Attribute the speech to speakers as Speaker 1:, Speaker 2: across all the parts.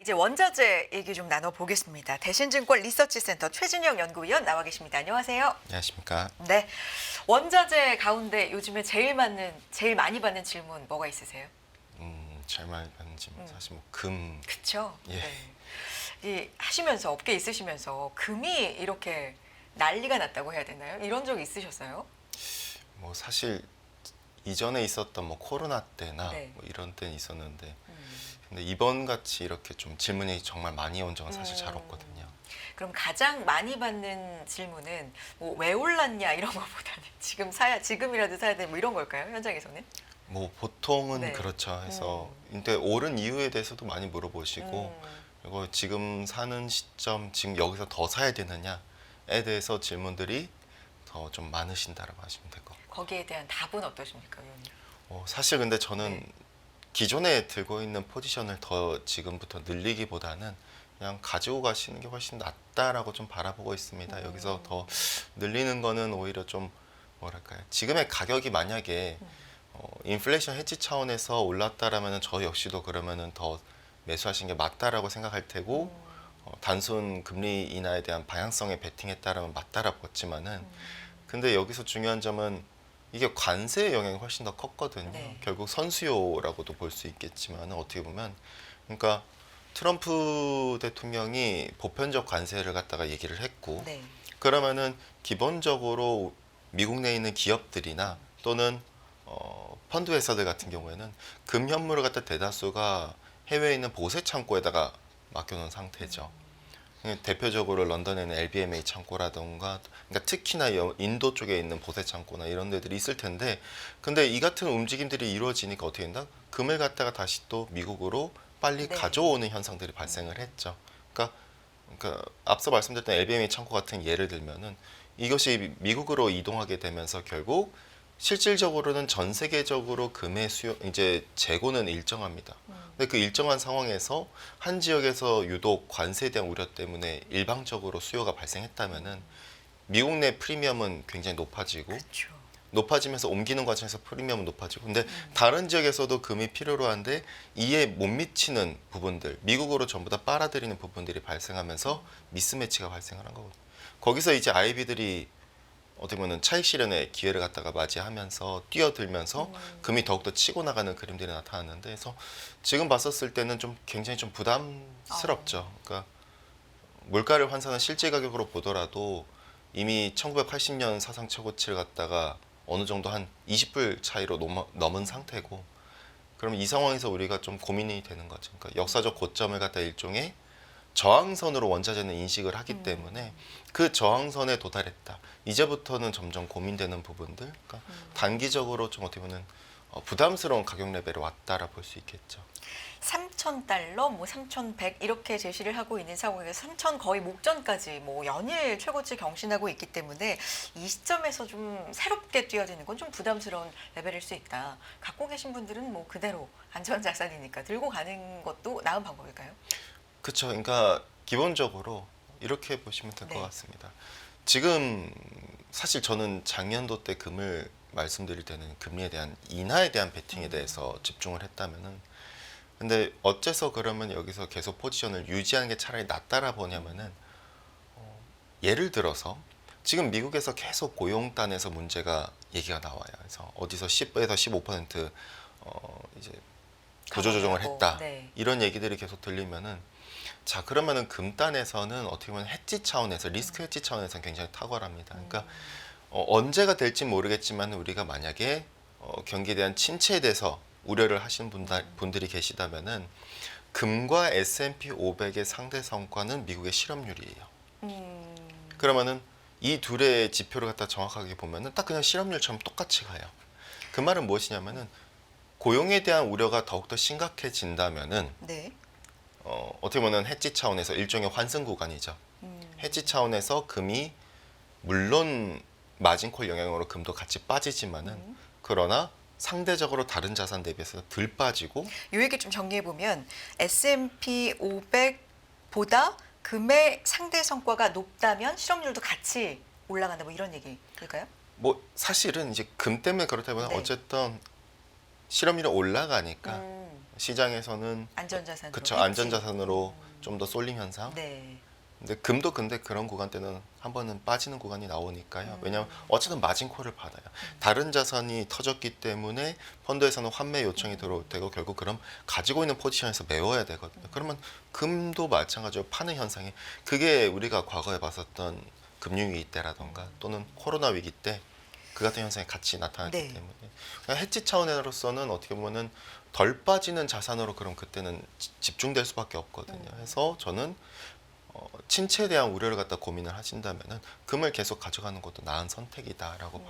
Speaker 1: 이제 원자재 얘기 좀 나눠보겠습니다. 대신증권 리서치센터 최진영 연구위원 나와 계십니다. 안녕하세요.
Speaker 2: 안녕하십니까.
Speaker 1: 네, 원자재 가운데 요즘에 제일 많이 받는 질문 뭐가 있으세요?
Speaker 2: 제일 많이 받는 질문 사실 뭐 금.
Speaker 1: 그렇죠.
Speaker 2: 예.
Speaker 1: 네. 이 하시면서 업계 있으시면서 금이 이렇게 난리가 났다고 해야 되나요? 이런 적 있으셨어요?
Speaker 2: 뭐 사실 이전에 있었던 뭐 코로나 때나
Speaker 1: 네.
Speaker 2: 뭐 이런 때는 있었는데, 근데 이번 같이 이렇게 좀 질문이 정말 많이 온 적은 사실 잘 없거든요.
Speaker 1: 그럼 가장 많이 받는 질문은 뭐 왜 올랐냐 이런 것보다는 지금이라도 사야 돼 뭐 이런 걸까요? 현장에서는?
Speaker 2: 뭐 보통은
Speaker 1: 네.
Speaker 2: 그렇죠. 해서 근데 오른 이유에 대해서도 많이 물어보시고, 그리고 지금 사는 시점, 지금 여기서 더 사야 되느냐에 대해서 질문들이 더 좀 많으신다라고 하시면 될 것 같아요.
Speaker 1: 거기에 대한 답은 어떠십니까, 위원님?
Speaker 2: 사실 근데 저는
Speaker 1: 네.
Speaker 2: 기존에 들고 있는 포지션을 더 지금부터 늘리기보다는 그냥 가지고 가시는 게 훨씬 낫다라고 좀 바라보고 있습니다. 여기서 더 늘리는 거는 오히려 좀 뭐랄까요? 지금의 가격이 만약에 인플레이션 해지 차원에서 올랐다라면은 저 역시도 그러면은 더 매수하시는 게 맞다라고 생각할 테고, 단순 금리 인하에 대한 방향성에 베팅했다라면 맞다라고 했지만은, 근데 여기서 중요한 점은 이게 관세의 영향이 훨씬 더 컸거든요.
Speaker 1: 네.
Speaker 2: 결국 선수요라고도 볼 수 있겠지만 어떻게 보면, 그러니까 트럼프 대통령이 보편적 관세를 갖다가 얘기를 했고,
Speaker 1: 네.
Speaker 2: 그러면은 기본적으로 미국 내에 있는 기업들이나 또는 펀드 회사들 같은 경우에는 금 현물을 갖다 대다수가 해외에 있는 보세 창고에다가 맡겨놓은 상태죠. 대표적으로 런던에 있는 LBMA 창고라던가, 그러니까 특히나 인도 쪽에 있는 보세 창고나 이런 데들이 있을 텐데, 근데 이 같은 움직임들이 이루어지니까 어떻게 된다? 금을 갖다가 다시 또 미국으로 빨리
Speaker 1: 네.
Speaker 2: 가져오는 현상들이 발생을 했죠. 그러니까 앞서 말씀드렸던 LBMA 창고 같은 예를 들면은 이것이 미국으로 이동하게 되면서 결국 실질적으로는 전 세계적으로 금의 수요, 이제 재고는 일정합니다. 근데 그 일정한 상황에서 한 지역에서 유독 관세에 대한 우려 때문에 일방적으로 수요가 발생했다면은 미국 내 프리미엄은 굉장히 높아지고,
Speaker 1: 그렇죠.
Speaker 2: 높아지면서 옮기는 과정에서 프리미엄은 높아지고, 근데 다른 지역에서도 금이 필요로 한데 이에 못 미치는 부분들, 미국으로 전부 다 빨아들이는 부분들이 발생하면서 미스매치가 발생을 한 거거든요. 거기서 이제 아이비들이 어떻게 보면 차익 실현의 기회를 갖다가 맞이하면서 뛰어들면서 금이 더욱더 치고 나가는 그림들이 나타났는데, 그래서 지금 봤었을 때는 좀 굉장히 좀 부담스럽죠. 그러니까 물가를 환산한 실제 가격으로 보더라도 이미 1980년 사상 최고치를 갖다가 어느 정도 한 20불 차이로 넘은 상태고, 그러면 이 상황에서 우리가 좀 고민이 되는 거죠. 그러니까 역사적 고점을 갖다 일종의 저항선으로 원자재는 인식을 하기 때문에 그 저항선에 도달했다. 이제부터는 점점 고민되는 부분들, 그러니까 단기적으로 좀 어떻게 보면 부담스러운 가격 레벨에 왔다라 볼 수 있겠죠.
Speaker 1: 3,000달러, 뭐 3,100 이렇게 제시를 하고 있는 상황에서 3,000 거의 목전까지 뭐 연일 최고치 경신하고 있기 때문에 이 시점에서 좀 새롭게 뛰어드는 건 좀 부담스러운 레벨일 수 있다. 갖고 계신 분들은 뭐 그대로 안전자산이니까 들고 가는 것도 나은 방법일까요?
Speaker 2: 그렇죠. 그러니까 기본적으로 이렇게 보시면 될 것
Speaker 1: 네.
Speaker 2: 같습니다. 지금 사실 저는 작년도 때 금을 말씀드릴 때는 금리에 대한 인하에 대한 베팅에 대해서 집중을 했다면은, 근데 어째서 그러면 여기서 계속 포지션을 유지하는 게 차라리 낫다라 보냐면은, 예를 들어서 지금 미국에서 계속 고용단에서 문제가 얘기가 나와요. 그래서 어디서 10에서 15% 이제 구조조정을
Speaker 1: 강화하고,
Speaker 2: 했다.
Speaker 1: 네.
Speaker 2: 이런 얘기들이 계속 들리면은, 자 그러면은 금단에서는 어떻게 보면 헤지 차원에서 리스크 헤지 차원에서는 굉장히 탁월합니다. 그러니까 언제가 될지 모르겠지만 우리가 만약에 경기에 대한 침체에 대해서 우려를 하시는 분들이 계시다면은 금과 S&P 500의 상대 성과는 미국의 실업률이에요. 그러면은 이 둘의 지표를 갖다 정확하게 보면은 딱 그냥 실업률처럼 똑같이 가요. 그 말은 무엇이냐면은 고용에 대한 우려가 더욱더 심각해진다면은
Speaker 1: 네.
Speaker 2: 어떻게 보면 헤지 차원에서 일종의 환승 구간이죠. 헤지 차원에서 금이 물론 마진콜 영향으로 금도 같이 빠지지만은, 그러나 상대적으로 다른 자산 대비해서 덜 빠지고.
Speaker 1: 이 얘기 좀 정리해 보면 S&P 500보다 금의 상대 성과가 높다면 실업률도 같이 올라간다 뭐 이런 얘기일까요?
Speaker 2: 뭐 사실은 이제 금 때문에 그렇다면
Speaker 1: 네.
Speaker 2: 어쨌든 실업률이 올라가니까 시장에서는
Speaker 1: 안전자산으로.
Speaker 2: 그쵸,
Speaker 1: 했지.
Speaker 2: 안전자산으로 좀 더 쏠림 현상.
Speaker 1: 네.
Speaker 2: 근데 금도 근데 그런 구간 때는 한 번은 빠지는 구간이 나오니까요.
Speaker 1: 음.
Speaker 2: 왜냐하면 어쨌든 마진콜을 받아요. 다른 자산이 터졌기 때문에 펀드에서는 환매 요청이 들어올 테고 결국 그럼 가지고 있는 포지션에서 메워야 되거든요. 그러면 금도 마찬가지로 파는 현상이 그게 우리가 과거에 봤었던 금융위기 때라던가 또는 코로나 위기 때 그 같은 현상이 같이 나타났기
Speaker 1: 네.
Speaker 2: 때문에 그냥 해지 차원으로서는 어떻게 보면은 덜 빠지는 자산으로 그럼 그때는 집중될 수밖에 없거든요. 그래서 저는 침체에 대한 우려를 갖다 고민을 하신다면은 금을 계속 가져가는 것도 나은 선택이다라고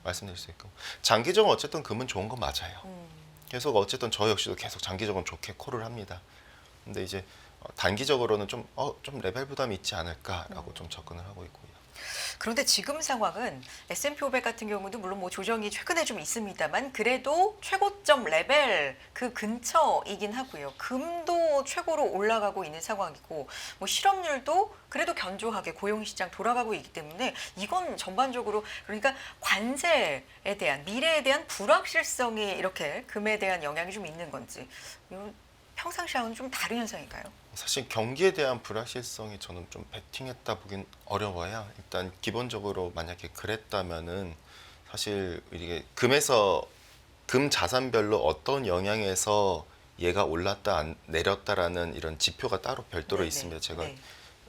Speaker 2: 말씀드릴 수 있고 장기적으로 어쨌든 금은 좋은 건 맞아요. 계속 어쨌든 저 역시도 계속 장기적으로 좋게 콜을 합니다. 근데 이제 단기적으로는 좀 레벨 부담이 있지 않을까라고 좀 접근을 하고 있고요.
Speaker 1: 그런데 지금 상황은 S&P 500 같은 경우도 물론 뭐 조정이 최근에 좀 있습니다만 그래도 최고점 레벨 그 근처이긴 하고요. 금도 최고로 올라가고 있는 상황이고 뭐 실업률도 그래도 견조하게 고용시장 돌아가고 있기 때문에 이건 전반적으로 그러니까 관세에 대한 미래에 대한 불확실성이 이렇게 금에 대한 영향이 좀 있는 건지 이건 평상시와는 좀 다른 현상인가요?
Speaker 2: 사실 경기에 대한 불확실성이 저는 좀 베팅했다 보긴 어려워요. 일단 기본적으로 만약에 그랬다면은 사실 이게 금 자산별로 어떤 영향에서 얘가 올랐다 내렸다라는 이런 지표가 따로 별도로
Speaker 1: 네네.
Speaker 2: 있습니다. 제가
Speaker 1: 네.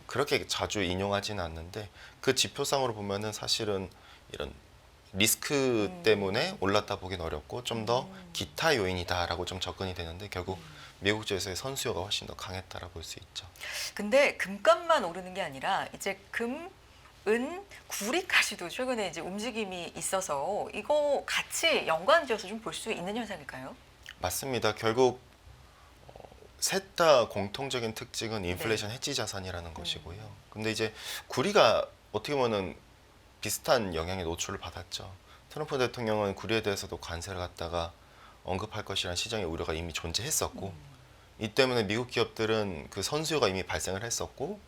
Speaker 2: 그렇게 자주 인용하지는 않는데 그 지표상으로 보면은 사실은 이런 리스크 때문에 올랐다 보긴 어렵고 좀 더 기타 요인이다라고 좀 접근이 되는데 결국 미국 지에서의 선수요가 훨씬 더 강했다라 볼 수 있죠.
Speaker 1: 근데 금값만 오르는 게 아니라 이제 금, 은, 구리까지도 최근에 이제 움직임이 있어서 이거 같이 연관지어서 좀 볼 수 있는 현상일까요?
Speaker 2: 맞습니다. 결국 셋 다 공통적인 특징은 인플레이션
Speaker 1: 네.
Speaker 2: 해지 자산이라는 것이고요. 근데 이제 구리가 어떻게 보면 비슷한 영향에 노출을 받았죠. 트럼프 대통령은 구리에 대해서도 관세를 갖다가 언급할 것이라는 시장의 우려가 이미 존재했었고 이 때문에 미국 기업들은 그 선수요가 이미 발생을 했었고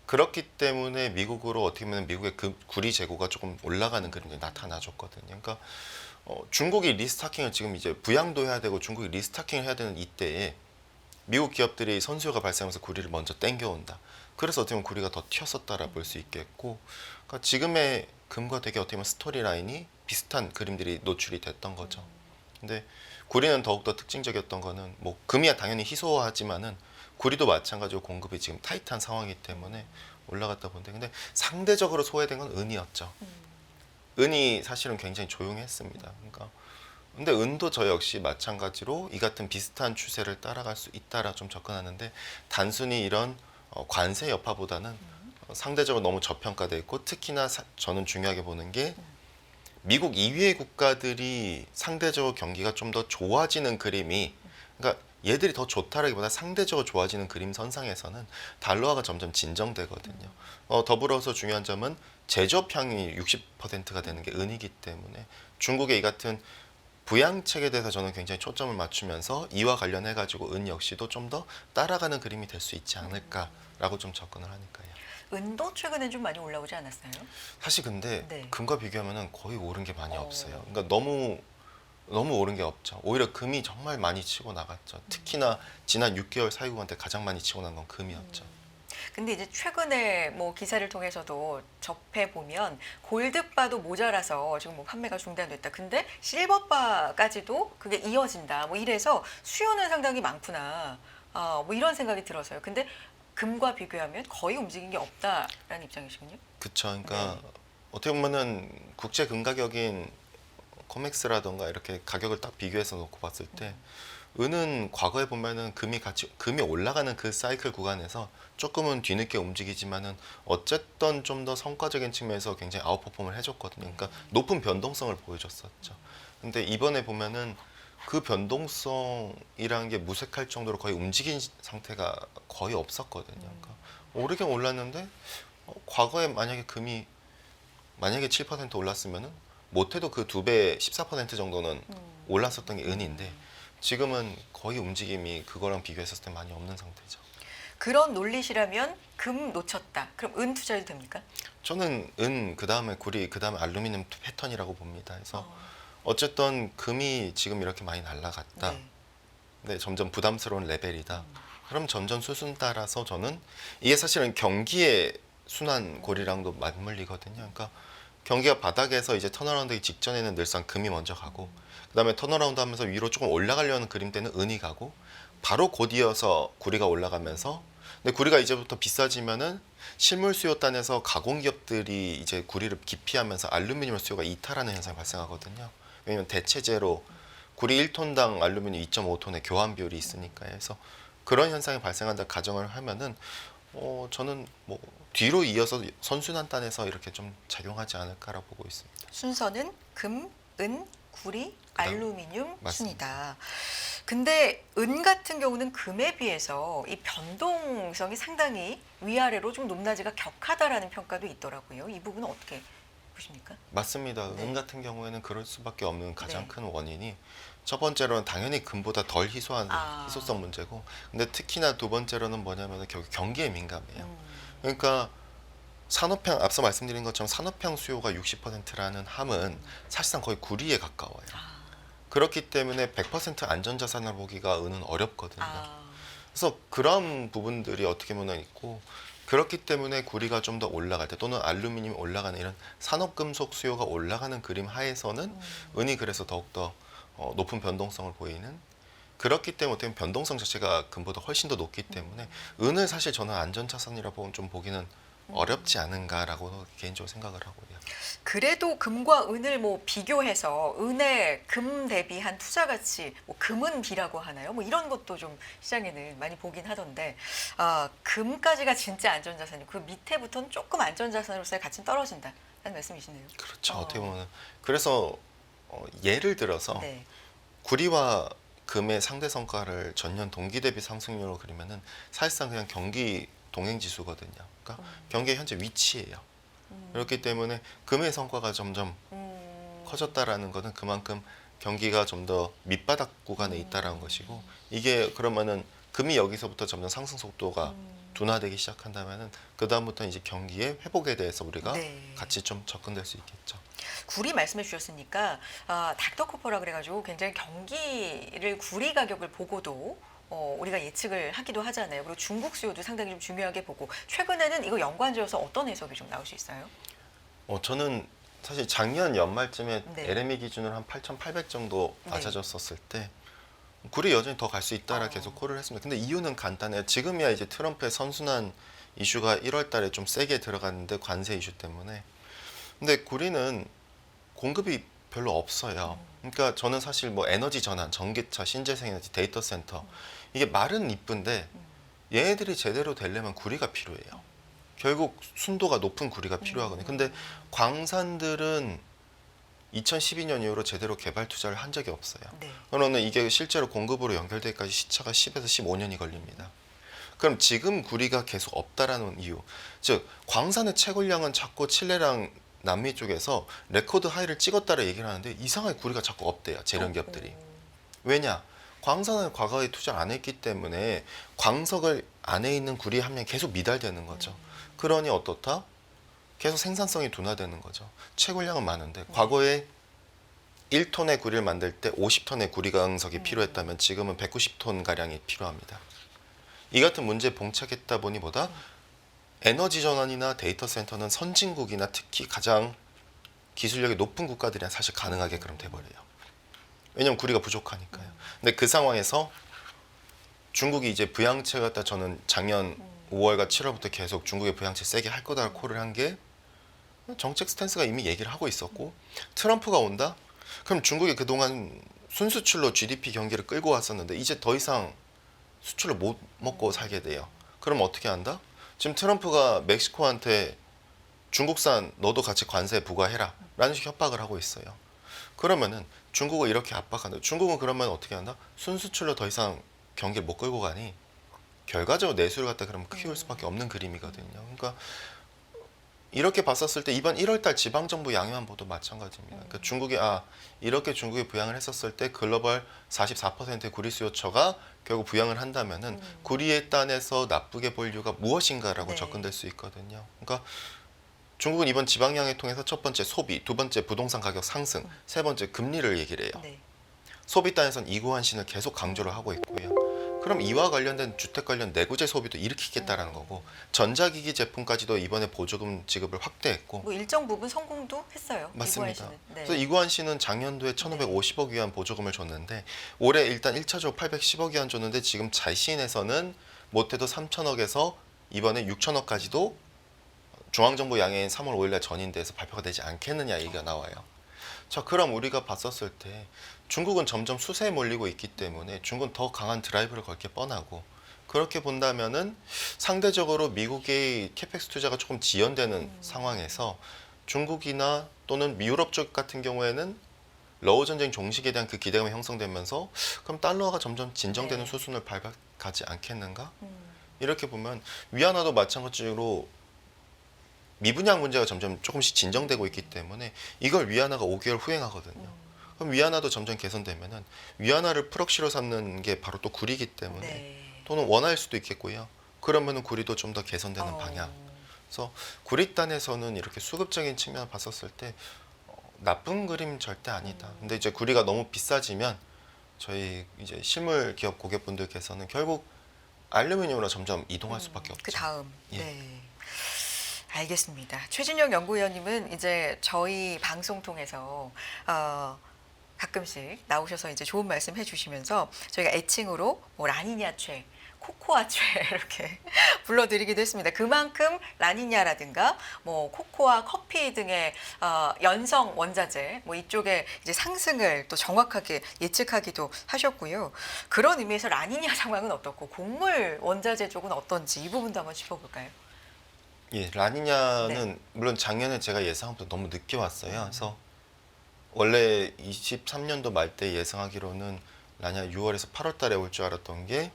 Speaker 2: 그렇기 때문에 미국으로 어떻게 보면 미국의 그 구리 재고가 조금 올라가는 그림이 나타나줬거든요. 그러니까 중국이 리스타킹을 지금 이제 부양도 해야 되고 중국이 리스타킹을 해야 되는 이때에 미국 기업들이 선수요가 발생하면서 구리를 먼저 땡겨온다. 그래서 어떻게 보면 구리가 더 튀었었다라 볼 수 있겠고 그러니까 지금의 금과 되게 어떻게 보면 스토리라인이 비슷한 그림들이 노출이 됐던 거죠. 근데 구리는 더욱더 특징적이었던 거는 뭐 금이야 당연히 희소하지만은 구리도 마찬가지로 공급이 지금 타이트한 상황이기 때문에 올라갔다 본데 근데 상대적으로 소외된 건 은이었죠. 은이 사실은 굉장히 조용했습니다. 그러니까 근데 은도 저 역시 마찬가지로 이 같은 비슷한 추세를 따라갈 수 있다라 좀 접근하는데 단순히 이런 관세 여파보다는 상대적으로 너무 저평가돼 있고 특히나 저는 중요하게 보는 게 미국 이외의 국가들이 상대적으로 경기가 좀 더 좋아지는 그림이 그러니까 얘들이 더 좋다라기보다 상대적으로 좋아지는 그림 선상에서는 달러화가 점점 진정되거든요. 더불어서 중요한 점은 제조업 향이 60%가 되는 게 은이기 때문에 중국의 이 같은 부양책에 대해서 저는 굉장히 초점을 맞추면서 이와 관련해 가지고 은 역시도 좀 더 따라가는 그림이 될 수 있지 않을까라고 좀 접근을 하니까요.
Speaker 1: 은도 최근에 좀 많이 올라오지 않았어요?
Speaker 2: 사실 근데
Speaker 1: 네.
Speaker 2: 금과 비교하면은 거의 오른 게 많이
Speaker 1: 어.
Speaker 2: 없어요. 그러니까 너무 오른 게 없죠. 오히려 금이 정말 많이 치고 나갔죠. 특히나 지난 6개월 사이 구간 때 가장 많이 치고 난 건 금이었죠.
Speaker 1: 근데 이제 최근에 뭐 기사를 통해서도 접해 보면 골드바도 모자라서 지금 뭐 판매가 중단됐다. 근데 실버바까지도 그게 이어진다. 뭐 이래서 수요는 상당히 많구나. 뭐 이런 생각이 들어서요. 근데 금과 비교하면 거의 움직인 게 없다라는 입장이시군요.
Speaker 2: 그쵸. 그러니까
Speaker 1: 네.
Speaker 2: 어떻게 보면은 국제 금 가격인 코맥스라던가 이렇게 가격을 딱 비교해서 놓고 봤을 때 은은 과거에 보면은 금이 올라가는 그 사이클 구간에서 조금은 뒤늦게 움직이지만은 어쨌든 좀 더 성과적인 측면에서 굉장히 아웃퍼폼을 해줬거든요. 그러니까 높은 변동성을 보여줬었죠. 근데 이번에 보면은 그 변동성이라는 게 무색할 정도로 거의 움직인 상태가 거의 없었거든요. 그러니까 오르긴 올랐는데 과거에 만약에 금이 만약에 7% 올랐으면은 못해도 그 2배 14% 정도는 올랐었던 게 은인데 지금은 거의 움직임이 그거랑 비교했을 때 많이 없는 상태죠.
Speaker 1: 그런 논리시라면 금 놓쳤다. 그럼 은 투자해도 됩니까?
Speaker 2: 저는 은 그다음에 구리 그다음에 알루미늄 패턴이라고 봅니다. 그래서
Speaker 1: 어.
Speaker 2: 어쨌든 금이 지금 이렇게 많이 날라갔다.
Speaker 1: 네.
Speaker 2: 네, 점점 부담스러운 레벨이다. 그럼 점점 수순 따라서 저는 이게 사실은 경기의 순환골이랑도 맞물리거든요. 그러니까 경기가 바닥에서 이제 턴어라운드하기 직전에는 늘상 금이 먼저 가고 그다음에 턴어라운드 하면서 위로 조금 올라가려는 그림 때는 은이 가고 바로 곧 이어서 구리가 올라가면서 근데 구리가 이제부터 비싸지면은 실물 수요단에서 가공기업들이 이제 구리를 기피하면서 알루미늄 수요가 이탈하는 현상이 발생하거든요. 왜냐면 대체제로 구리 1톤당 알루미늄 2.5톤의 교환 비율이 있으니까요. 그래서 그런 현상이 발생한다 가정을 하면은 저는 뭐 뒤로 이어서 선순환단에서 이렇게 좀 작용하지 않을까라고 보고 있습니다.
Speaker 1: 순서는 금, 은, 구리,
Speaker 2: 그다음,
Speaker 1: 알루미늄
Speaker 2: 맞습니다.
Speaker 1: 순이다. 근데 은 같은 경우는 금에 비해서 이 변동성이 상당히 위아래로 좀 높낮이가 격하다라는 평가도 있더라고요. 이 부분은 어떻게 보십니까?
Speaker 2: 맞습니다.
Speaker 1: 네.
Speaker 2: 은 같은 경우에는 그럴 수밖에 없는 가장
Speaker 1: 네.
Speaker 2: 큰 원인이 첫 번째로는 당연히 금보다 덜 희소한 희소성 문제고 근데 특히나 두 번째로는 뭐냐면 결국 경기에 민감해요. 그러니까 산업형 앞서 말씀드린 것처럼 산업형 수요가 60%라는 함은 사실상 거의 구리에 가까워요. 그렇기 때문에 100% 안전자산을 보기가 은은 어렵거든요. 그래서 그런 부분들이 어떻게 보면 있고 그렇기 때문에 구리가 좀 더 올라갈 때 또는 알루미늄이 올라가는 이런 산업금속 수요가 올라가는 그림 하에서는 은이 그래서 더욱더 높은 변동성을 보이는 그렇기 때문에 어떻게 보면 변동성 자체가 금보다 훨씬 더 높기 때문에 은을 사실 저는 안전자산이라고 좀 보기는 어렵지 않은가라고 개인적으로 생각을 하고요.
Speaker 1: 그래도 금과 은을 뭐 비교해서 은의 금 대비한 투자 가치, 뭐 금은 비라고 하나요? 뭐 이런 것도 좀 시장에는 많이 보긴 하던데 금까지가 진짜 안전자산이고 그 밑에부터는 조금 안전자산으로서의 가치는 떨어진다는 말씀이시네요.
Speaker 2: 그렇죠. 어떻게 보면 그래서 예를 들어서
Speaker 1: 네.
Speaker 2: 구리와 금의 상대 성과를 전년 동기 대비 상승률로 그리면은 사실상 그냥 경기 동행 지수거든요. 그러니까 경기의 현재 위치예요. 그렇기 때문에 금의 성과가 점점 커졌다라는 것은 그만큼 경기가 좀 더 밑바닥 구간에 있다라는 것이고 이게 그러면은 금이 여기서부터 점점 상승 속도가 둔화되기 시작한다면은 그 다음부터 이제 경기의 회복에 대해서 우리가
Speaker 1: 네.
Speaker 2: 같이 좀 접근될 수 있겠죠.
Speaker 1: 구리 말씀해 주셨으니까 닥터코퍼라 그래가지고 굉장히 경기를 구리 가격을 보고도 우리가 예측을 하기도 하잖아요. 그리고 중국 수요도 상당히 좀 중요하게 보고 최근에는 이거 연관지어서 어떤 해석이 좀 나올 수 있어요?
Speaker 2: 저는 사실 작년 연말쯤에
Speaker 1: 네.
Speaker 2: LME 기준으로 한 8,800 정도
Speaker 1: 네.
Speaker 2: 낮아졌었을 때 구리 여전히 더 갈 수 있다라 계속 콜을 했습니다. 근데 이유는 간단해요. 지금이야 이제 트럼프의 선순환 이슈가 1월 달에 좀 세게 들어갔는데 관세 이슈 때문에. 근데 구리는 공급이 별로 없어요. 그러니까 저는 사실 뭐 에너지 전환, 전기차, 신재생 에너지, 데이터 센터 이게 말은 이쁜데 얘네들이 제대로 되려면 구리가 필요해요. 결국 순도가 높은 구리가 필요하거든요. 근데 광산들은 2012년 이후로 제대로 개발 투자를 한 적이 없어요.
Speaker 1: 네.
Speaker 2: 그러면 이게 실제로 공급으로 연결되기까지 시차가 10에서 15년이 걸립니다. 그럼 지금 구리가 계속 없다라는 이유, 즉 광산의 채굴량은 자꾸 칠레랑 남미 쪽에서 레코드 하이를 찍었다라 얘기를 하는데 이상하게 구리가 자꾸 없대요. 재련기업들이. 왜냐? 광산을 과거에 투자 안 했기 때문에 광석을 안에 있는 구리 함량이 계속 미달되는 거죠. 그러니 어떻다? 계속 생산성이 둔화되는 거죠. 채굴량은 많은데 과거에 1톤의 구리를 만들 때 50톤의 구리 강석이 필요했다면 지금은 190톤 가량이 필요합니다. 이 같은 문제에 봉착했다 보니 보다 에너지 전환이나 데이터 센터는 선진국이나 특히 가장 기술력이 높은 국가들이랑 사실 가능하게 그럼 돼버려요. 왜냐면 구리가 부족하니까요. 근데 그 상황에서 중국이 이제 부양체 갖다 저는 작년 5월과 7월부터 계속 중국의 부양체 세게 할 거다라고 콜을 한 게 정책 스탠스가 이미 얘기를 하고 있었고 트럼프가 온다? 그럼 중국이 그동안 순수출로 GDP 경기를 끌고 왔었는데 이제 더 이상 수출을 못 먹고 살게 돼요. 그럼 어떻게 한다? 지금 트럼프가 멕시코한테 중국산 너도 같이 관세 부과해라 라는 식 협박을 하고 있어요. 그러면은 중국을 이렇게 압박한다. 중국은 그러면 어떻게 한다? 순수출로 더 이상 경기를 못 끌고 가니 결과적으로 내수를 갖다 그러면 키울 수밖에 없는 그림이거든요. 그러니까 이렇게 봤었을 때 이번 1월달 지방정부 양해안보도 마찬가지입니다. 그러니까 중국이 이렇게 중국이 부양을 했었을 때 글로벌 44%의 구리 수요처가 결국 부양을 한다면은 구리에 딴에서 나쁘게 볼 이유가 무엇인가라고
Speaker 1: 네.
Speaker 2: 접근될 수 있거든요. 그러니까 중국은 이번 지방양해 통해서 첫 번째 소비, 두 번째 부동산 가격 상승, 세 번째 금리를 얘기를 해요.
Speaker 1: 네.
Speaker 2: 소비단에선 이구환신을 계속 강조를 하고 있고요. 그럼 이와 관련된 주택 관련 내구재 소비도 일으키겠다라는 거고 전자기기 제품까지도 이번에 보조금 지급을 확대했고
Speaker 1: 뭐 일정 부분 성공도 했어요.
Speaker 2: 맞습니다.
Speaker 1: 이구환 씨는. 네.
Speaker 2: 그래서 이구환 씨는 작년도에 1,550억 위안 보조금을 줬는데 올해 일단 1차적으로 810억 위안 줬는데 지금 자신에서는 못해도 3천억에서 이번에 6천억까지도 중앙정부 양해인 3월 5일날 전인대에서 발표가 되지 않겠느냐 얘기가 나와요. 자, 그럼 우리가 봤었을 때 중국은 점점 수세에 몰리고 있기 때문에 중국은 더 강한 드라이브를 걸 게 뻔하고 그렇게 본다면은 상대적으로 미국의 캐펙스 투자가 조금 지연되는 상황에서 중국이나 또는 유럽 쪽 같은 경우에는 러우 전쟁 종식에 대한 그 기대감이 형성되면서 그럼 달러가 점점 진정되는
Speaker 1: 네.
Speaker 2: 수순을 밟아가지 않겠는가? 이렇게 보면 위안화도 마찬가지로 미분양 문제가 점점 조금씩 진정되고 있기 때문에 이걸 위안화가 5개월 후행하거든요. 그럼 위안화도 점점 개선되면은 위안화를 프럭시로 삼는 게 바로 또 구리기 때문에
Speaker 1: 네.
Speaker 2: 또는 원화일 수도 있겠고요. 그러면은 구리도 좀 더 개선되는
Speaker 1: 어.
Speaker 2: 방향. 그래서 구리단에서는 이렇게 수급적인 측면을 봤었을 때 나쁜 그림 절대 아니다. 근데 이제 구리가 너무 비싸지면 저희 이제 실물 기업 고객분들께서는 결국 알루미늄으로 점점 이동할 수밖에 없죠.
Speaker 1: 그 다음.
Speaker 2: 예.
Speaker 1: 네. 알겠습니다. 최진영 연구위원님은 이제 저희 방송 통해서 가끔씩 나오셔서 이제 좋은 말씀 해주시면서 저희가 애칭으로 뭐 라니냐최, 코코아최 이렇게 불러드리기도 했습니다. 그만큼 라니냐라든가 뭐 코코아, 커피 등의 연성 원자재 뭐 이쪽에 이제 상승을 또 정확하게 예측하기도 하셨고요. 그런 의미에서 라니냐 상황은 어떻고 곡물 원자재 쪽은 어떤지 이 부분도 한번 짚어볼까요?
Speaker 2: 예, 라니냐는
Speaker 1: 네.
Speaker 2: 물론 작년에 제가 예상보다 너무 늦게 왔어요. 그래서 원래 23년도 말 때 예상하기로는 라니냐 6월에서 8월 달에 올 줄 알았던 게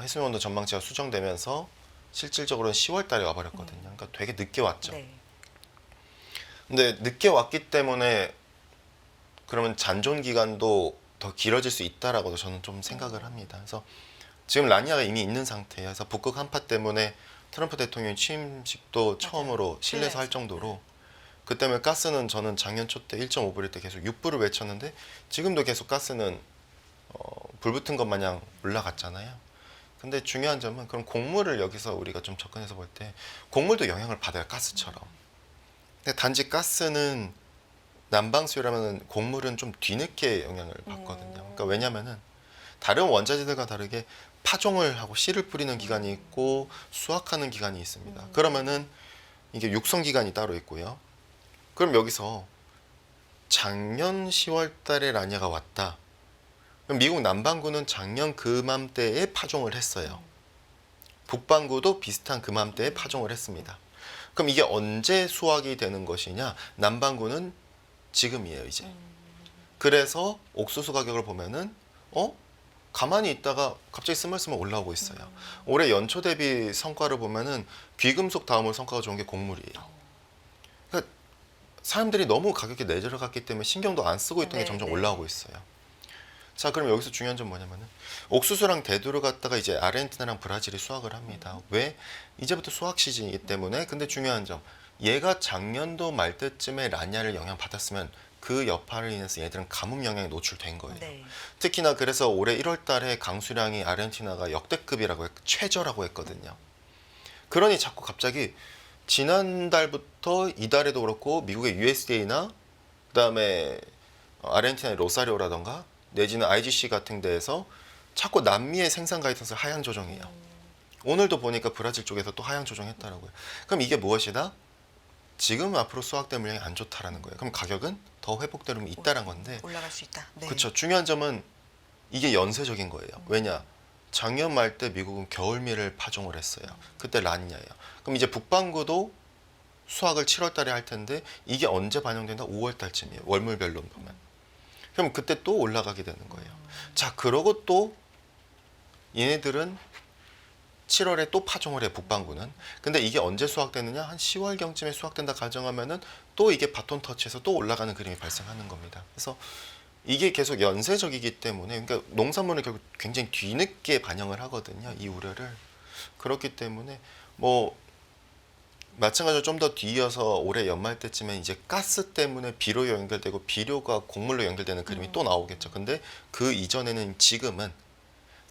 Speaker 2: 해수면 온도 전망치가 수정되면서 실질적으로는 10월 달에 와버렸거든요. 그러니까 되게 늦게 왔죠.
Speaker 1: 네.
Speaker 2: 근데 늦게 왔기 때문에 그러면 잔존 기간도 더 길어질 수 있다라고도 저는 좀 생각을 합니다. 그래서 지금 라니냐가 이미 있는 상태예요. 그래서 북극 한파 때문에 트럼프 대통령 취임식도 처음으로 실내에서 할 정도로 그 때문에 가스는 저는 작년 초 때 1.5불일 때 계속 6불을 외쳤는데 지금도 계속 가스는 불붙은 것 마냥 올라갔잖아요. 근데 중요한 점은 그럼 곡물을 여기서 우리가 좀 접근해서 볼 때 곡물도 영향을 받아요. 가스처럼. 근데 단지 가스는 난방수요라면 곡물은 좀 뒤늦게 영향을 받거든요. 그러니까 왜냐면은 다른 원자재들과 다르게 파종을 하고 씨를 뿌리는 기간이 있고 수확하는 기간이 있습니다. 그러면은 이게 육성 기간이 따로 있고요. 그럼 여기서 작년 10월 달에 라니냐가 왔다. 그럼 미국 남반구는 작년 그맘때에 파종을 했어요. 북반구도 비슷한 그맘때에 파종을 했습니다. 그럼 이게 언제 수확이 되는 것이냐? 남반구는 지금이에요, 이제. 그래서 옥수수 가격을 보면은 가만히 있다가 갑자기 스멀스멀 올라오고 있어요. 올해 연초 대비 성과를 보면은 귀금속 다음으로 성과가 좋은 게 곡물이에요. 그러니까 사람들이 너무 가격이 내려갔기 때문에 신경도 안 쓰고 있던 게 점점 올라오고 있어요. 자, 그럼 여기서 중요한 점 뭐냐면은 옥수수랑 대두를 갖다가 이제 아르헨티나랑 브라질이 수확을 합니다. 왜? 이제부터 수확 시즌이기 때문에. 근데 중요한 점, 얘가 작년도 말 때쯤에 라니냐를 영향받았으면 그 여파를 인해서 얘들은 가뭄 영향에 노출된 거예요.
Speaker 1: 네.
Speaker 2: 특히나 그래서 올해 1월 달에 강수량이 아르헨티나가 역대급이라고 최저라고 했거든요. 그러니 자꾸 갑자기 지난달부터 이달에도 그렇고 미국의 USDA나 그다음에 아르헨티나의 로사리오라던가 내지는 IGC 같은 데에서 자꾸 남미의 생산 가이던스 하향 조정이에요. 오늘도 보니까 브라질 쪽에서 또 하향 조정했다라고요. 그럼 이게 무엇이다? 지금 앞으로 수확될 물량이 안 좋다라는 거예요. 그럼 가격은 더 회복되는 게 있다는 건데.
Speaker 1: 올라갈 수 있다. 네.
Speaker 2: 그렇죠. 중요한 점은 이게 연쇄적인 거예요. 왜냐? 작년 말 때 미국은 겨울미를 파종을 했어요. 그때 라니냐예요. 그럼 이제 북반구도 수확을 7월 달에 할 텐데 이게 언제 반영된다? 5월 달쯤이에요. 월물별로 보면. 그럼 그때 또 올라가게 되는 거예요. 자, 그러고 또 얘네들은 7월에 또 파종을 해, 북반구는. 근데 이게 언제 수확되느냐? 한 10월경쯤에 수확된다 가정하면은 또 이게 바톤 터치해서 또 올라가는 그림이 발생하는 겁니다. 그래서 이게 계속 연쇄적이기 때문에, 그러니까 농산물은 결국 굉장히 뒤늦게 반영을 하거든요, 이 우려를. 그렇기 때문에 뭐 마찬가지로 좀 더 뒤이어서 올해 연말 때쯤에 이제 가스 때문에 비료 연결되고 비료가 곡물로 연결되는 그림이 또 나오겠죠. 근데 그 이전에는 지금은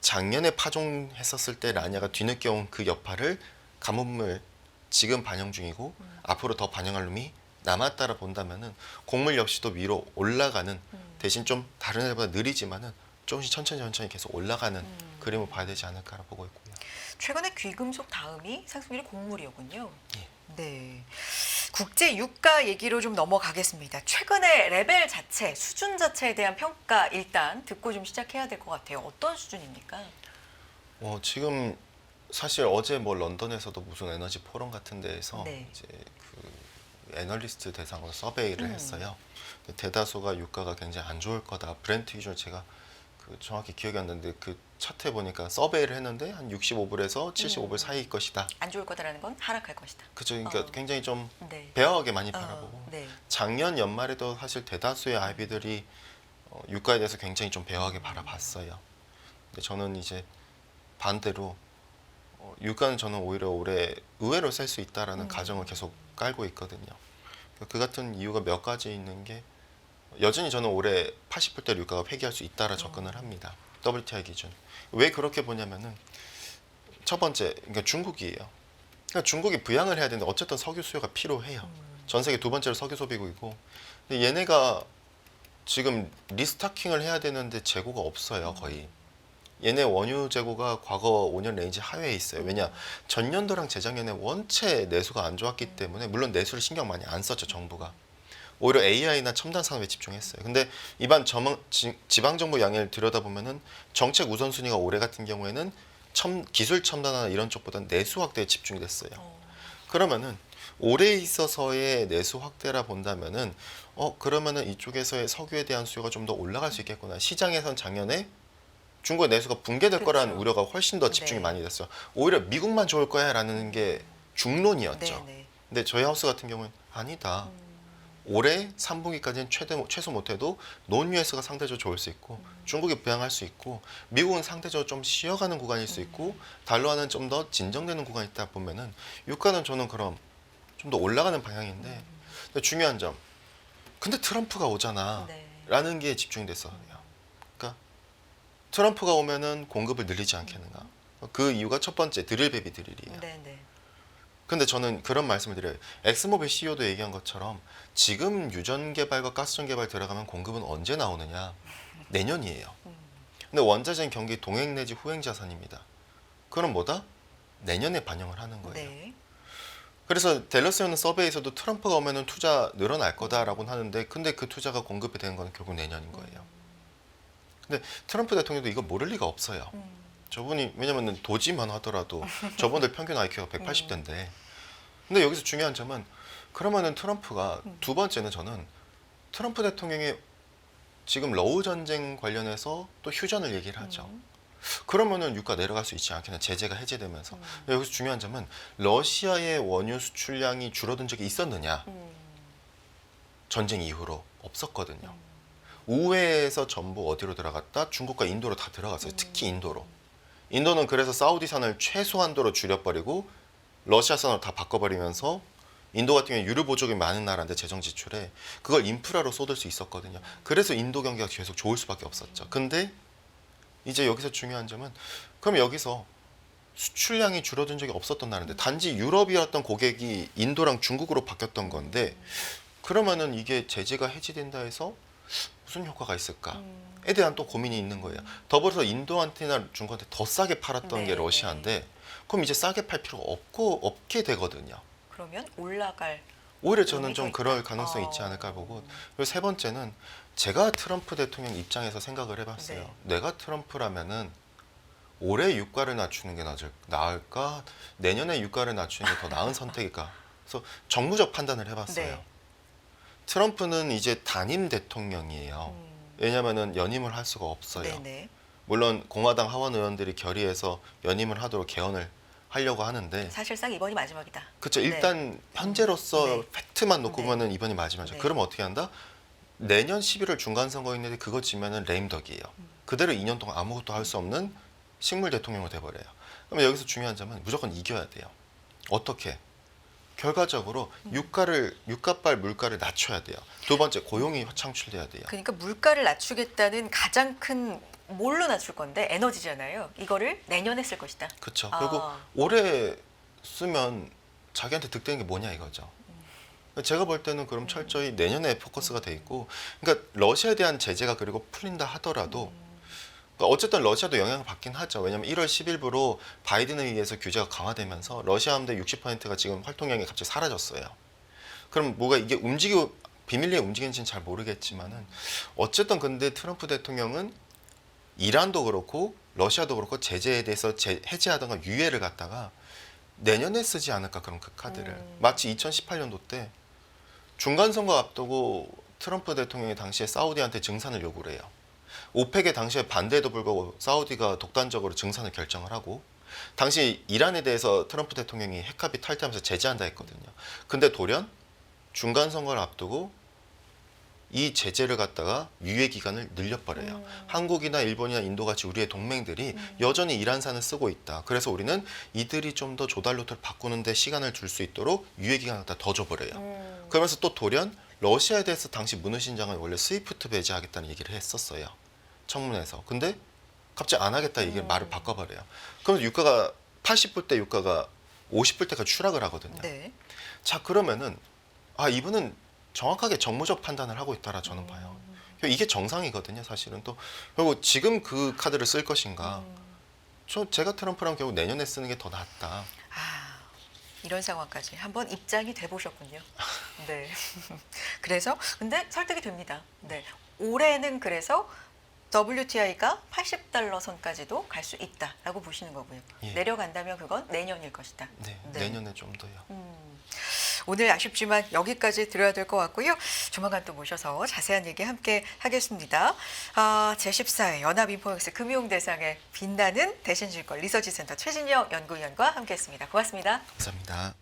Speaker 2: 작년에 파종했었을 때 라니아가 뒤늦게 온 그 여파를 가뭄을 지금 반영 중이고 앞으로 더 반영할 놈이 남았다라 본다면은 곡물 역시도 위로 올라가는 대신 좀 다른 애보다 느리지만은 조금씩 천천히 계속 올라가는 그림을 봐야 되지 않을까라 보고 있고요.
Speaker 1: 최근에 귀금속 다음이 상승률이 곡물이었군요.
Speaker 2: 예.
Speaker 1: 네. 국제 유가 얘기로 좀 넘어가겠습니다. 최근에 레벨 자체, 수준 자체에 대한 평가 일단 듣고 좀 시작해야 될 것 같아요. 어떤 수준입니까?
Speaker 2: 지금 사실 어제 뭐 런던에서도 무슨 에너지 포럼 같은 데에서
Speaker 1: 네.
Speaker 2: 이제 그 애널리스트 대상으로 서베이를 했어요. 대다수가 유가가 굉장히 안 좋을 거다. 브렌트 기준으로 제가 그 정확히 기억이 안 나는데 그 차트에 보니까 서베이를 했는데 한 65불에서 75불 사이일 것이다.
Speaker 1: 안 좋을 거다라는 건 하락할 것이다.
Speaker 2: 그죠? 그러니까 굉장히 좀
Speaker 1: 네.
Speaker 2: 배어하게 많이 바라보고
Speaker 1: 네.
Speaker 2: 작년 연말에도 사실 대다수의 아이비들이 유가에 대해서 굉장히 좀 배어하게 바라봤어요. 근데 저는 이제 반대로 유가는 저는 오히려 올해 의외로 셀 수 있다라는 가정을 계속 깔고 있거든요. 그 같은 이유가 몇 가지 있는 게 여전히 저는 올해 80불대 유가가 회귀할 수 있다라 접근을 합니다. WTI 기준. 왜 그렇게 보냐면은 첫 번째, 그러니까 중국이에요. 그러니까 중국이 부양을 해야 되는데 어쨌든 석유 수요가 필요해요. 전 세계 두 번째로 석유 소비국이고, 근데 얘네가 지금 리스타킹을 해야 되는데 재고가 없어요, 거의. 얘네 원유 재고가 과거 5년 레인지 하회에 있어요. 왜냐, 전년도랑 재작년에 원체 내수가 안 좋았기 때문에 물론 내수를 신경 많이 안 썼죠, 정부가. 오히려 AI나 첨단 산업에 집중했어요. 근데 이번 지방정부 양해를 들여다보면은 정책 우선순위가 올해 같은 경우에는 기술 첨단화나 이런 쪽보다는 내수 확대에 집중이 됐어요. 그러면은 올해 있어서의 내수 확대라 본다면은 그러면은 이쪽에서의 석유에 대한 수요가 좀 더 올라갈 수 있겠구나. 시장에선 작년에 중국의 내수가 붕괴될 거라는 우려가 훨씬 더 집중이
Speaker 1: 네.
Speaker 2: 많이 됐어요. 오히려 미국만 좋을 거야라는 게 중론이었죠.
Speaker 1: 네.
Speaker 2: 근데 저희 하우스 같은 경우는 아니다. 올해 3분기까지는 최소 못해도 논US가 상대적으로 좋을 수 있고 중국이 부양할 수 있고 미국은 상대적으로 좀 쉬어가는 구간일 수 있고 달러화는 좀 더 진정되는 구간이 있다 보면은 유가는 저는 그럼 좀 더 올라가는 방향인데 근데 중요한 점 근데 트럼프가 오잖아
Speaker 1: 네.
Speaker 2: 라는 게 집중이 됐어요. 그러니까 트럼프가 오면은 공급을 늘리지 않겠는가. 그 이유가 첫 번째 드릴 베비 드릴이에요.
Speaker 1: 네.
Speaker 2: 근데 저는 그런 말씀을 드려요. 엑스모빌 CEO도 얘기한 것처럼 지금 유전 개발과 가스전 개발 들어가면 공급은 언제 나오느냐? 내년이에요. 근데 원자재는 경기 동행 내지 후행 자산입니다. 그럼 뭐다? 내년에 반영을 하는 거예요.
Speaker 1: 네.
Speaker 2: 그래서 댈러스는 서베이에서도 트럼프가 오면은 투자 늘어날 거다라고는 하는데 근데 그 투자가 공급이 되는 건 결국 내년인 거예요. 근데 트럼프 대통령도 이거 모를 리가 없어요. 저분이 왜냐면 도지만 하더라도 저분들 평균 IQ가 180대인데 근데 여기서 중요한 점은 그러면은 트럼프가 두 번째는 저는 트럼프 대통령이 지금 러우 전쟁 관련해서 또 휴전을 얘기를 하죠. 그러면은 유가 내려갈 수 있지 않겠나 제재가 해제되면서 여기서 중요한 점은 러시아의 원유 수출량이 줄어든 적이 있었느냐 전쟁 이후로 없었거든요. 우회에서 전부 어디로 들어갔다? 중국과 인도로 다 들어갔어요. 특히 인도로. 인도는 그래서 사우디산을 최소한도로 줄여버리고 러시아산으로 다 바꿔버리면서 인도 같은 경우에 유류 보조금이 많은 나라인데 재정 지출에 그걸 인프라로 쏟을 수 있었거든요. 그래서 인도 경기가 계속 좋을 수밖에 없었죠. 근데 이제 여기서 중요한 점은 그럼 여기서 수출량이 줄어든 적이 없었던 나라인데 단지 유럽이었던 고객이 인도랑 중국으로 바뀌었던 건데 그러면은 이게 제재가 해제된다 해서 무슨 효과가 있을까에 대한 또 고민이 있는 거예요. 더불어서 인도한테나 중국한테 더 싸게 팔았던 게 러시아인데 그럼 이제 싸게 팔 필요가 없게 되거든요.
Speaker 1: 그러면 올라갈
Speaker 2: 오히려 저는 좀
Speaker 1: 의미가
Speaker 2: 그럴
Speaker 1: 있다.
Speaker 2: 가능성이 있지 않을까 보고 그리고 세 번째는 제가 트럼프 대통령 입장에서 생각을 해봤어요.
Speaker 1: 네.
Speaker 2: 내가 트럼프라면은 올해 유가를 낮추는 게 나을까 내년에 유가를 낮추는 게 더 나은 선택일까 그래서 정무적 판단을 해봤어요.
Speaker 1: 네.
Speaker 2: 트럼프는 이제 단임 대통령이에요. 왜냐하면은 연임을 할 수가 없어요.
Speaker 1: 네네.
Speaker 2: 물론 공화당 하원 의원들이 결의해서 연임을 하도록 개헌을 하려고 하는데
Speaker 1: 사실상 이번이 마지막이다.
Speaker 2: 그렇죠. 일단 현재로서
Speaker 1: 네.
Speaker 2: 팩트만 놓고
Speaker 1: 네.
Speaker 2: 보면은 이번이 마지막이죠.
Speaker 1: 네.
Speaker 2: 그럼 어떻게 한다? 내년 11월 중간 선거 있는데 그거 지면은 레임덕이에요. 그대로 2년 동안 아무것도 할 수 없는 식물 대통령으로 돼버려요. 그럼 여기서 중요한 점은 무조건 이겨야 돼요. 어떻게? 결과적으로 유가빨 물가를 낮춰야 돼요. 두 번째 고용이 창출돼야 돼요.
Speaker 1: 그러니까 물가를 낮추겠다는 가장 큰 뭘로 낮출 건데 에너지잖아요. 이거를 내년에 쓸 것이다.
Speaker 2: 그렇죠.
Speaker 1: 아.
Speaker 2: 그리고 올해 쓰면 자기한테 득되는 게 뭐냐 이거죠. 제가 볼 때는 그럼 철저히 내년에 포커스가 돼 있고, 그러니까 러시아에 대한 제재가 그리고 풀린다 하더라도 그러니까 어쨌든 러시아도 영향을 받긴 하죠. 왜냐하면 1월 10일부로 바이든에 의해서 규제가 강화되면서 러시아 함대 60%가 지금 활동량이 갑자기 사라졌어요. 그럼 뭐가 이게 비밀리에 움직이는지는 잘 모르겠지만은 어쨌든 근데 트럼프 대통령은 이란도 그렇고 러시아도 그렇고 제재에 대해서 해제하던가 유예를 갖다가 내년에 쓰지 않을까, 그럼 그 카드를. 마치 2018년도 때 중간 선거 앞두고 트럼프 대통령이 당시에 사우디한테 증산을 요구를 해요. 오펙의 당시에 반대에도 불구하고 사우디가 독단적으로 증산을 결정을 하고, 당시 이란에 대해서 트럼프 대통령이 핵합의 탈퇴하면서 제재한다 했거든요. 근데 돌연 중간 선거를 앞두고 이 제재를 갖다가 유예 기간을 늘려버려요. 한국이나 일본이나 인도 같이 우리의 동맹들이 여전히 이란산을 쓰고 있다. 그래서 우리는 이들이 좀 더 조달 루트를 바꾸는데 시간을 줄 수 있도록 유예 기간을 갖다 더 줘버려요. 그러면서 또 돌연 러시아에 대해서 당시 문우신 장관이 원래 스위프트 배제하겠다는 얘기를 했었어요. 청문회에서. 근데 갑자기 안 하겠다 얘기를 말을 바꿔버려요. 그러면서 유가가 80불대 유가가 50불대가 추락을 하거든요.
Speaker 1: 네.
Speaker 2: 자, 그러면은 이분은 정확하게 정무적 판단을 하고 있다라 저는 봐요. 이게 정상이거든요, 사실은. 또 그리고 지금 그 카드를 쓸 것인가? 제가 트럼프랑 결국 내년에 쓰는 게 더 낫다.
Speaker 1: 이런 상황까지 한번 입장이 돼 보셨군요. 네. 그래서 근데 설득이 됩니다. 네. 올해는 그래서 WTI가 80달러 선까지도 갈 수 있다라고 보시는 거고요.
Speaker 2: 예.
Speaker 1: 내려간다면 그건 내년일 것이다.
Speaker 2: 네,
Speaker 1: 네.
Speaker 2: 내년에 좀 더요.
Speaker 1: 오늘 아쉽지만 여기까지 들어야 될 것 같고요. 조만간 또 모셔서 자세한 얘기 함께 하겠습니다. 제14회 연합인포엑스 금융대상에 빛나는 대신증권 리서치센터 최진영 연구위원과 함께했습니다. 고맙습니다.
Speaker 2: 감사합니다.